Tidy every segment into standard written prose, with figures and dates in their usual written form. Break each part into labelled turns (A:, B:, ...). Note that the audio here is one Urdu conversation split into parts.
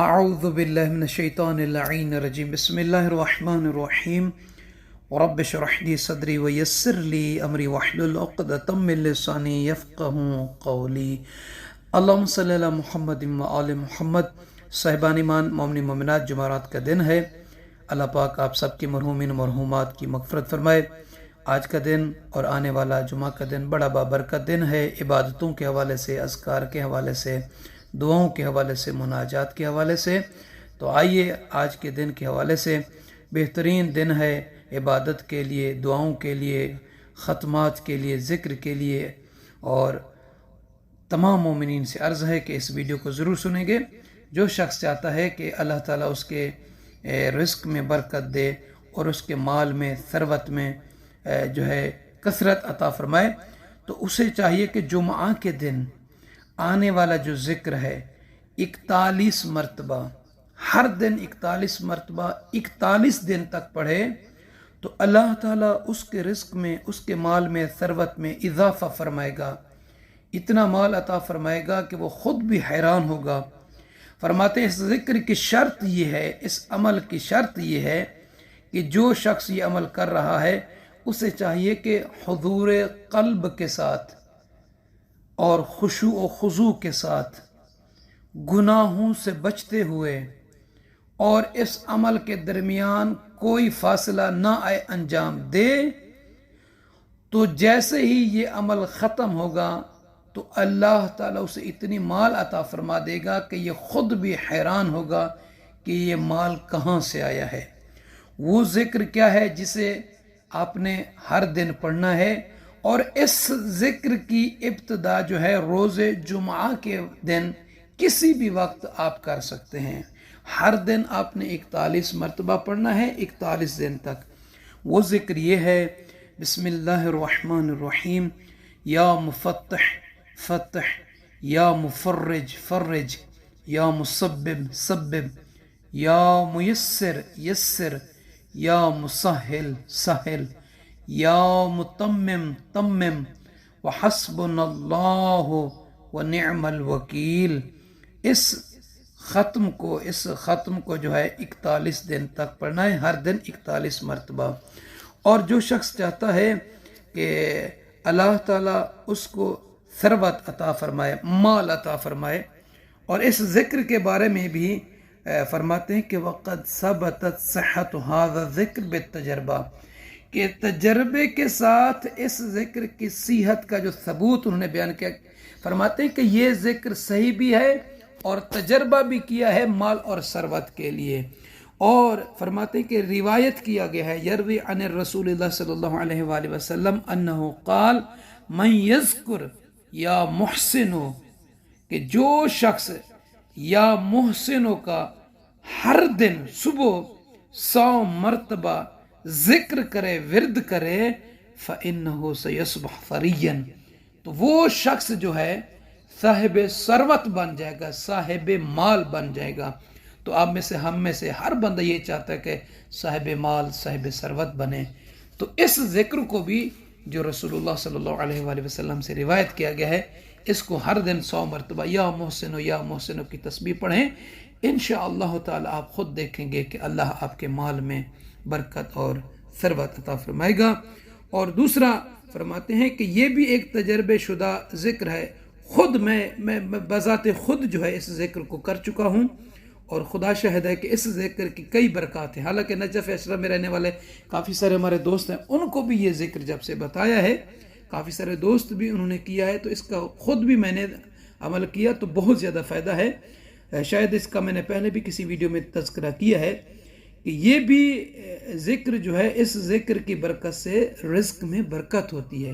A: اعوذ باللہ من الشیطان اللعین الرجیم بسم اللہ الرحمن الرحیم رب اشرح لی صدری ویسر لی امری واحلل عقدۃ من لسانی یفقہوا قولی اللہم صلی علی محمد وآل محمد۔ صاحبان ایمان، مومنین مومنات، جمعرات کا دن ہے۔ اللہ پاک آپ سب کی مرحومین مرحومات کی مغفرت فرمائے۔ آج کا دن اور آنے والا جمعہ کا دن بڑا بابرکت دن ہے، عبادتوں کے حوالے سے، اذکار کے حوالے سے، دعاؤں کے حوالے سے، مناجات کے حوالے سے۔ تو آئیے آج کے دن کے حوالے سے، بہترین دن ہے عبادت کے لیے، دعاؤں کے لیے، ختمات کے لیے، ذکر کے لیے، اور تمام مومنین سے عرض ہے کہ اس ویڈیو کو ضرور سنیں گے۔ جو شخص چاہتا ہے کہ اللہ تعالیٰ اس کے رزق میں برکت دے اور اس کے مال میں، ثروت میں جو ہے کثرت عطا فرمائے، تو اسے چاہیے کہ جمعہ کے دن آنے والا جو ذکر ہے 41 مرتبہ، ہر دن 41 مرتبہ 41 دن تک پڑھے، تو اللہ تعالیٰ اس کے رزق میں، اس کے مال میں، ثروت میں اضافہ فرمائے گا، اتنا مال عطا فرمائے گا کہ وہ خود بھی حیران ہوگا۔ فرماتے ہیں اس ذکر کی شرط یہ ہے، اس عمل کی شرط یہ ہے کہ جو شخص یہ عمل کر رہا ہے اسے چاہیے کہ حضور قلب کے ساتھ اور خشوع و خضوع کے ساتھ، گناہوں سے بچتے ہوئے، اور اس عمل کے درمیان کوئی فاصلہ نہ آئے، انجام دے۔ تو جیسے ہی یہ عمل ختم ہوگا تو اللہ تعالیٰ اسے اتنی مال عطا فرما دے گا کہ یہ خود بھی حیران ہوگا کہ یہ مال کہاں سے آیا ہے۔ وہ ذکر کیا ہے جسے آپ نے ہر دن پڑھنا ہے، اور اس ذکر کی ابتدا جو ہے روز جمعہ کے دن کسی بھی وقت آپ کر سکتے ہیں۔ ہر دن آپ نے 41 مرتبہ پڑھنا ہے، 41 دن تک۔ وہ ذکر یہ ہے: بسم اللہ الرحمن الرحیم، یا مفتح فتح، یا مفرج فرج، یا مسبب سبب، یا میسر یسر، یا مسہل سہل، یا متمم تمم، وحسبنا اللہ ونعم الوکیل۔ اس ختم کو جو ہے 41 دن تک پڑھنا ہے، ہر دن 41 مرتبہ۔ اور جو شخص چاہتا ہے کہ اللہ تعالیٰ اس کو ثروت عطا فرمائے، مال عطا فرمائے، اور اس ذکر کے بارے میں بھی فرماتے ہیں کہ وقد ثبتت صحت هذا الذکر بالتجربہ، کہ تجربے کے ساتھ اس ذکر کی صحت کا جو ثبوت انہوں نے بیان کیا۔ فرماتے ہیں کہ یہ ذکر صحیح بھی ہے اور تجربہ بھی کیا ہے مال اور ثروت کے لیے۔ اور فرماتے ہیں کہ روایت کیا گیا ہے، یروی عن الرسول اللہ صلی اللہ علیہ وآلہ وسلم انہو قال من یذکر یا محسنو، کہ جو شخص یا محسنوں کا ہر دن صبح 100 مرتبہ ذکر کرے، ورد کرے، فَإِنَّهُ سَيَصْبَحْ ثَرِيًّا، تو وہ شخص جو ہے صاحب ثروت بن جائے گا، صاحب مال بن جائے گا۔ تو آپ میں سے، ہم میں سے ہر بندہ یہ چاہتا ہے کہ صاحب مال، صاحب ثروت بنے۔ تو اس ذکر کو بھی جو رسول اللہ صلی اللہ علیہ وآلہ وسلم سے روایت کیا گیا ہے، اس کو ہر دن 100 مرتبہ یا محسنو یا محسنو کی تسبیح پڑھیں۔ انشاءاللہ تعالی آپ خود دیکھیں گے کہ اللہ آپ کے مال میں برکت اور ثروت عطا فرمائے گا۔ اور دوسرا فرماتے ہیں کہ یہ بھی ایک تجربے شدہ ذکر ہے، خود میں بذات خود جو ہے اس ذکر کو کر چکا ہوں، اور خدا شاہد ہے کہ اس ذکر کی کئی برکات ہیں۔ حالانکہ نجف اشرف میں رہنے والے کافی سارے ہمارے دوست ہیں، ان کو بھی یہ ذکر جب سے بتایا ہے، کافی سارے دوست بھی انہوں نے کیا ہے، تو اس کا خود بھی میں نے عمل کیا تو بہت زیادہ فائدہ ہے۔ شاید اس کا میں نے پہلے بھی کسی ویڈیو میں تذکرہ کیا ہے کہ یہ بھی ذکر جو ہے، اس ذکر کی برکت سے رزق میں برکت ہوتی ہے،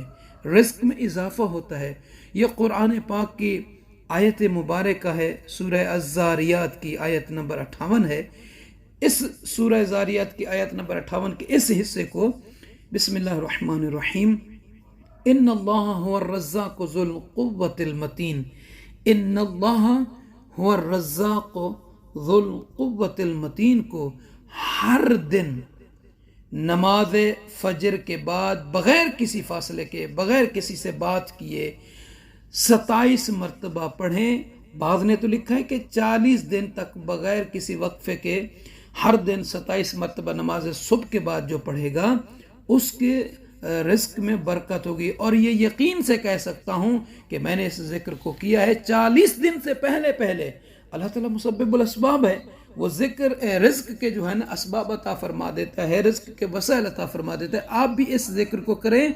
A: رزق میں اضافہ ہوتا ہے۔ یہ قرآن پاک کی آیت مبارکہ ہے، سورہ الزاریات کی آیت نمبر 58 ہے۔ اس سورہ زاریات کی آیت نمبر 58 کے اس حصے کو بسم اللہ الرحمن الرحیم، ان اللہ هو الرزاق ذو القوة المتین، ان اللہ هو الرزاق ذو القوة المتین کو ہر دن نماز فجر کے بعد بغیر کسی فاصلے کے، بغیر کسی سے بات کیے 27 مرتبہ پڑھیں، بعض نے تو لکھا ہے کہ 40 دن تک بغیر کسی وقفے کے ہر دن 27 مرتبہ نماز صبح کے بعد جو پڑھے گا اس کے رزق میں برکت ہوگی۔ اور یہ یقین سے کہہ سکتا ہوں کہ میں نے اس ذکر کو کیا ہے 40 دن سے پہلے۔ اللہ تعالیٰ مسبب الاسباب ہے، وہ ذکر رزق کے جو ہے نا اسباب عطا فرما دیتا ہے، رزق کے وسائل عطا فرما دیتا ہے۔ آپ بھی اس ذکر کو کریں۔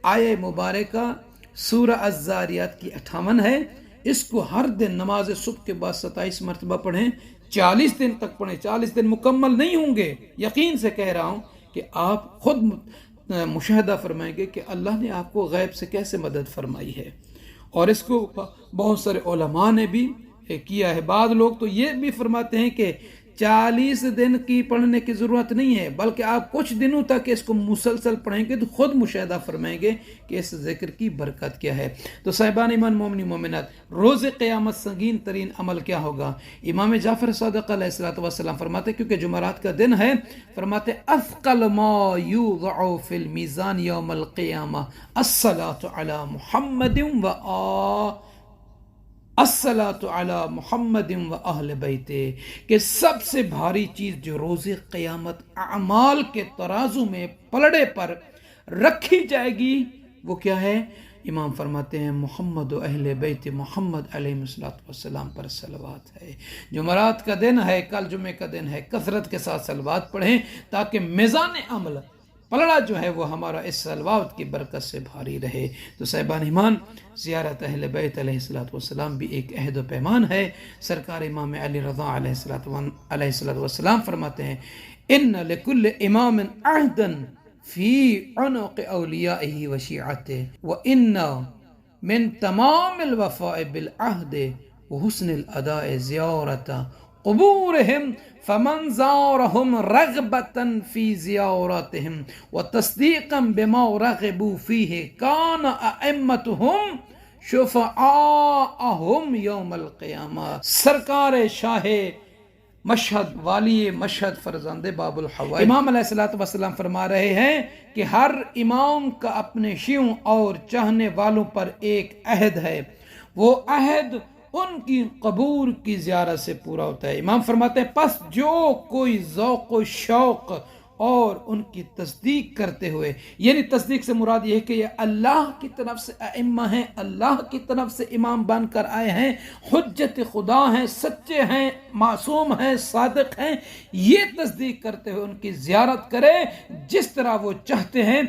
A: آیہ مبارکہ سورہ الذاریات کی 58 ہے، اس کو ہر دن نماز صبح کے بعد 27 مرتبہ پڑھیں، 40 دن تک پڑھیں۔ 40 دن مکمل نہیں ہوں گے، یقین سے کہہ رہا ہوں کہ آپ خود مشاہدہ فرمائیں گے کہ اللہ نے آپ کو غیب سے کیسے مدد فرمائی ہے۔ اور اس کو بہت سارے علماء نے بھی کیا ہے۔ بعض لوگ تو یہ بھی فرماتے ہیں کہ 40 دن کی پڑھنے کی ضرورت نہیں ہے، بلکہ آپ کچھ دنوں تک اس کو مسلسل پڑھیں گے تو خود مشاہدہ فرمائیں گے کہ اس ذکر کی برکت کیا ہے۔ تو صاحبان ایمان مومنی مومنات، روز قیامت سنگین ترین عمل کیا ہوگا؟ امام جعفر صادق علیہ السلام فرماتے ہیں، کیونکہ جمعرات کا دن ہے، فرماتے اثقل ما یوضع فی المیزان یوم القیامہ الصلاۃ علی محمد الصلاۃ علی محمد و اہل بیت، کہ سب سے بھاری چیز جو روز قیامت اعمال کے ترازو میں پلڑے پر رکھی جائے گی وہ کیا ہے؟ امام فرماتے ہیں محمد و اہل بیت محمد علیہ السلام پر صلوات ہے۔ جمعرات کا دن ہے، کل جمعے کا دن ہے، کثرت کے ساتھ صلوات پڑھیں تاکہ میزان عمل پلڑا جو ہے وہ ہمارا اس صلوات کی برکت سے بھاری رہے۔ تو صاحبان ایمان، زیارت اہل بیت علیہ السلام بھی ایک عہد و پیمان ہے۔ سرکار امام علی رضا علیہ السلام فرماتے ہیں، ان لکل امام عہدا فی عنق اولیائہ و شیعتہ وان من تمام الوفاء بالعہد وحسن الاداء زیارت قبورہم فمن زارهم رغبة في زيارتهم وتصديقا بما رغبوا فيه كان أئمتهم شفعاءهم يوم القيامة۔ سرکار شاہ مشہد، والی مشہد، فرزند باب الحوا، امام علیہ السلام فرما رہے ہیں کہ ہر امام کا اپنے شیعوں اور چاہنے والوں پر ایک عہد ہے، وہ عہد ان کی قبور کی زیارت سے پورا ہوتا ہے۔ امام فرماتے ہیں پس جو کوئی ذوق و شوق اور ان کی تصدیق کرتے ہوئے، یعنی تصدیق سے مراد یہ ہے کہ یہ اللہ کی طرف سے ائمہ ہیں، اللہ کی طرف سے امام بن کر آئے ہیں، حجت خدا ہیں، سچے ہیں، معصوم ہیں، صادق ہیں، یہ تصدیق کرتے ہوئے ان کی زیارت کرے جس طرح وہ چاہتے ہیں۔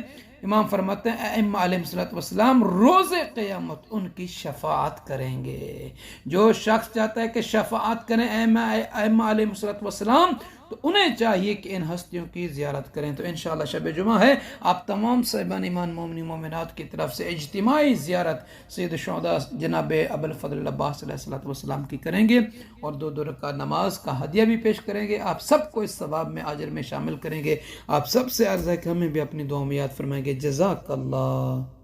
A: امام فرماتے ہیں ائمہ علیہ السلام روز قیامت ان کی شفاعت کریں گے۔ جو شخص چاہتا ہے کہ شفاعت کریں ائمہ علیہ السلام، تو انہیں چاہیے کہ ان ہستیوں کی زیارت کریں۔ تو انشاءاللہ شب جمعہ ہے، آپ تمام صاحبان ایمان مومنی مومنات کی طرف سے اجتماعی زیارت سید الشہداء جناب ابوالفضل العباس علیہ السلام کی کریں گے، اور 2 رکعت نماز کا ہدیہ بھی پیش کریں گے۔ آپ سب کو اس ثواب میں اجر میں شامل کریں گے۔ آپ سب سے عرض ہے کہ ہمیں بھی اپنی دعاؤں میں یاد فرمائیں گے۔ جزاک اللہ۔